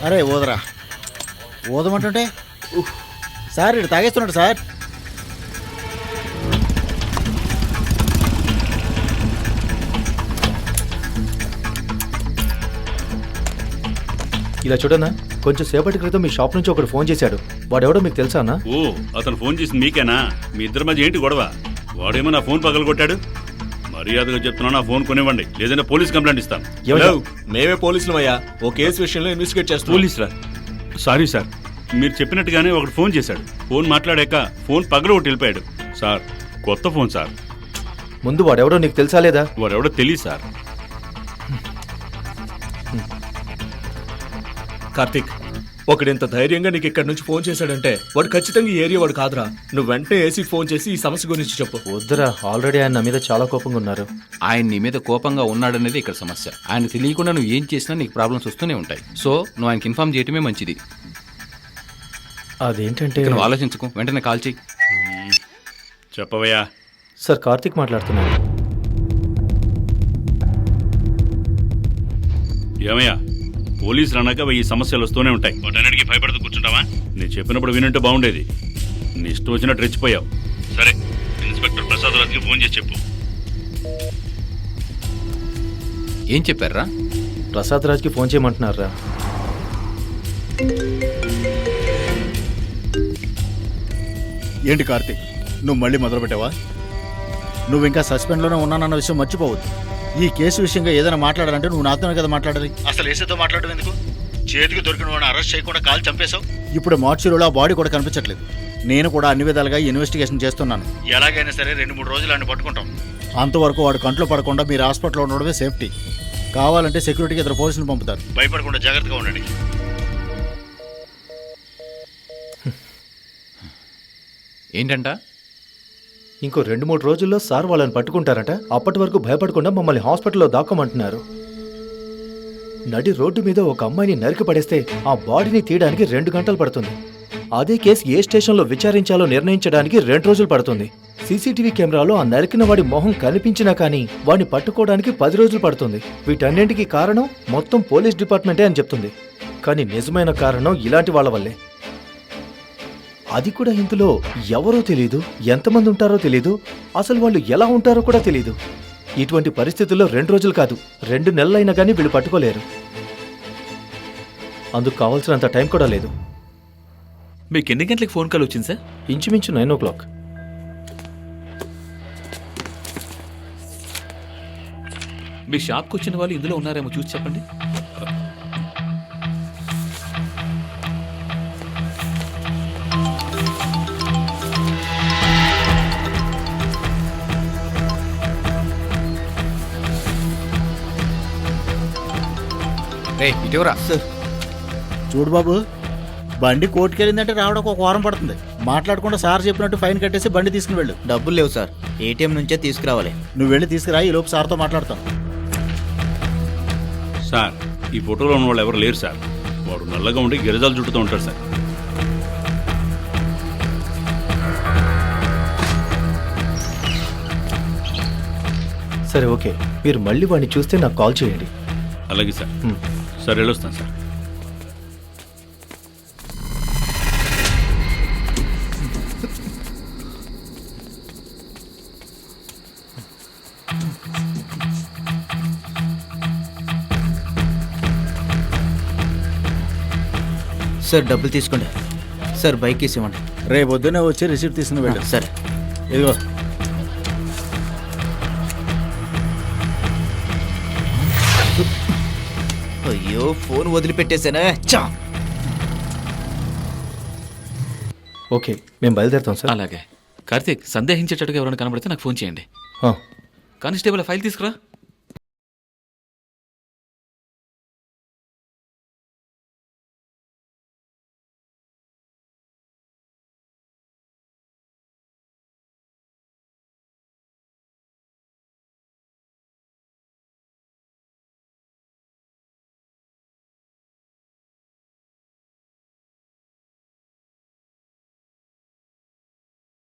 అరే ఓదరా, ఓదమంటుంటే సార్ ఇటు తాగేస్తున్నాడు సార్. ఇలా చూడన్నా, కొంచెం సేపటి క్రితం మీ షాప్ నుంచి ఒకడు ఫోన్ చేశాడు. వాడెవడో మీకు తెలుసా అన్నా? ఓ, అతను ఫోన్ చేసింది మీకేనా? మీ ఇద్దరి మధ్య ఏంటి గొడవ? వాడేమో నా ఫోన్ పగలగొట్టాడు. మర్యాదగా చెప్తున్నా, నా ఫోన్ కొనివ్వండి, లేదంటే పోలీస్ కంప్లైంట్ ఇస్తాను. మేమే పోలీసులు అయ్యా. ఓ కేసు విషయంలో ఇన్వెస్టిగేట్ చేస్తాం. పోలీసురా? సారీ సార్, మీరు చెప్పినట్టుగానే ఒకటి ఫోన్ చేశాడు. ఫోన్ మాట్లాడాక ఫోన్ పగలగొట్టి వెళ్ళిపోయాడు సార్. కొత్త ఫోన్ సార్. ముందు వాడెవడో నీకు తెలుసా లేదా? వాడెవడో తెలియదు సార్. కార్తీక్, ఒకడింత ధైర్యంగా నీకు ఇక్కడి నుంచి ఫోన్ చేశాడంటే వాడు ఖచ్చితంగా ఈ ఏరియా వాడు కాదురా. నువ్వు వెంటనే ఏసీకి ఫోన్ చేసి ఈ సమస్య గురించి చెప్పు. వద్దురా, ఆల్రెడీ ఆయన నా మీద చాలా కోపంగా ఉన్నారు. ఆయన నీ మీద కోపంగా ఉన్నాడనేది ఇక్కడ సమస్య. ఆయన తెలియకుండా నువ్వు ఏం చేసినా నీకు ప్రాబ్లమ్స్ వస్తూనే ఉంటాయి. సో నువ్వు ఆయనకి ఇన్ఫార్మ్ చేయటమే మంచిది. అదేంటంటే నువ్వు ఆలోచించుకో, వెంటనే కాల్ చేయి. చెప్పవయ్యా. సార్, కార్తీక్ మాట్లాడుతున్నాను. ఏమయ్యా, పోలీసులు అన్నాక ఈ సమస్యలు వస్తూనే ఉంటాయి. వాటన్నిటికీ భయపడుతూ కూర్చుంటావా? నేను చెప్పినప్పుడు వినంటే బాగుండేది. నీ ఇష్టం వచ్చినట్టు రెచ్చిపోయావు. సరే, ఇన్స్పెక్టర్ ప్రసాద్ రాజ్కి ఫోన్ చేసి చెప్పు. ఏం చెప్పారా? ప్రసాద్ రాజ్కి ఫోన్ చేయమంటున్నారా? ఏంటి కార్తీక్, నువ్వు మళ్ళీ మొదలుపెట్టావా? నువ్వు ఇంకా సస్పెండ్లోనే ఉన్నానన్న విషయం మర్చిపోవద్దు. ఈ కేసు విషయంగా ఏదైనా మాట్లాడాలంటే నువ్వు నాతోనే కదా మాట్లాడాలి. అసలు ఏసీతో మాట్లాడడం ఎందుకు? చేతికి దొరికిన వాడిని అరెస్ట్ చేయకుండా కాల్ చంపేశావు. ఇప్పుడు మార్చిలో ఆ బాడీ కూడా కనిపించట్లేదు. నేను కూడా అన్ని విధాలుగా ఇన్వెస్టిగేషన్ చేస్తున్నాను. ఎలాగైనా సరే 2-3 రోజులు ఆయన పట్టుకుంటాం. అంతవరకు వాడు కంట్లో పడకుండా మీరు హాస్పిటల్లో ఉండడమే సేఫ్టీ. కావాలంటే సెక్యూరిటీకి ఇద్దరు పోలీసులు పంపుతారు. భయపడకుండా జాగ్రత్తగా ఉండండి. ఏంటంట? ఇంకో 2-3 రోజుల్లో సార్ వాళ్ళని పట్టుకుంటారట. అప్పటి వరకు భయపడకుండా మమ్మల్ని హాస్పిటల్లో దాక్కోమంటున్నారు. నడి రోడ్డు మీద ఒక అమ్మాయిని నరికి పడేస్తే ఆ బాడీని తీయడానికి 2 గంటలు పడుతుంది. అదే కేసు ఏ స్టేషన్లో విచారించాలో నిర్ణయించడానికి 2 రోజులు పడుతుంది. సీసీటీవీ కెమెరాలో ఆ నరికిన వాడి మొహం కనిపించినా కానీ వాడిని పట్టుకోవడానికి 10 రోజులు పడుతుంది. వీటన్నింటికీ కారణం మొత్తం పోలీస్ డిపార్ట్మెంటే అని చెప్తుంది. కానీ నిజమైన కారణం ఇలాంటి వాళ్ళ వల్లే. అది కూడా ఇందులో ఎవరో తెలీదు, ఎంతమంది ఉంటారో తెలీదు, అసలు వాళ్ళు ఎలా ఉంటారో కూడా తెలీదు. ఇటువంటి పరిస్థితుల్లో 2 రోజులు కాదు, 2 నెలలైనా కానీ వీళ్ళు పట్టుకోలేరు. అందుకు కావాల్సినంత టైం కూడా లేదు. మీకు ఎన్ని గంటలకు ఫోన్ కాల్ వచ్చింది సార్? ఇంచుమించు 9 o'clock. మీ షాప్కి వచ్చిన వాళ్ళు ఇందులో ఉన్నారేమో చూసి చెప్పండి. ఇటీవరా సార్ చూడు బాబు, బండి కోర్టుకెళ్ళిందంటే రావడానికి 1 వారం పడుతుంది. మాట్లాడకుండా సార్ చెప్పినట్టు ఫైన్ కట్టేసి బండి తీసుకుని వెళ్ళు. డబ్బులు లేవు సార్, ఏటీఎం నుంచే తీసుకురావాలి. నువ్వు వెళ్ళి తీసుకురా, ఈ లోపు సార్తో మాట్లాడతాను. సార్, ఈ ఫోటోలో ఉన్న వాళ్ళు ఎవరు లేరు సార్. వాడు నల్లగా ఉండి గిరిజాలు చుట్టూ ఉంటాడు సార్. సరే, ఓకే. మీరు మళ్ళీ వాడిని చూస్తే నాకు కాల్ చేయండి. అలాగే సార్. సరే, వెళ్ళొస్తాను సార్. సార్ డబ్బులు తీసుకోండి. సార్ బైక్ కేసు ఇవ్వండి. రేపు పొద్దున్నే వచ్చి రిసీప్ట్ తీసుకుని వెళ్ళు. సరే, ఇదిగో. అయ్యో ఫోన్ వదిలిపెట్టేశానే. ఓకే, మేము బయలుదేరుతాం సార్. అలాగే. కార్తీక్, సందేహించేటట్టుగా ఎవరైనా కనబడితే నాకు ఫోన్ చేయండి. ఆ. కానిస్టేబుల్ ఫైల్ తీసుకురా.